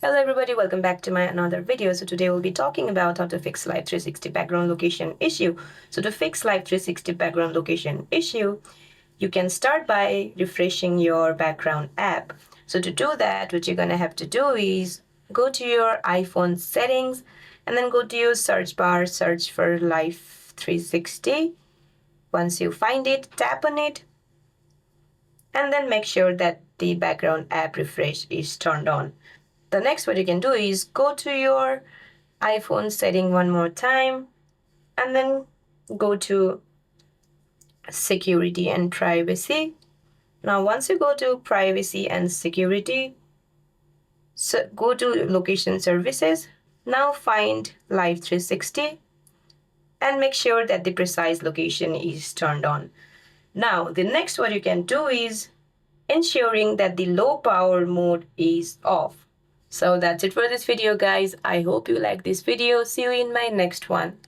Hello everybody, welcome back to my another video. So today we'll be talking about how to fix Life360 background location issue. So to fix Life360 background location issue, you can start by refreshing your background app. So to do that, what you're gonna have to do is go to your iPhone settings and then go to your search bar, search for Life360. Once you find it, tap on it and then make sure that the background app refresh is turned on. The next what you can do is go to your iPhone setting one more time and then go to security and privacy. Now once you go to privacy and security, so go to location services. Now find Life360 and make sure that the precise location is turned on. Now the next what you can do is ensuring that the low power mode is off. So that's it for this video guys. I hope you like this video. See you in my next one.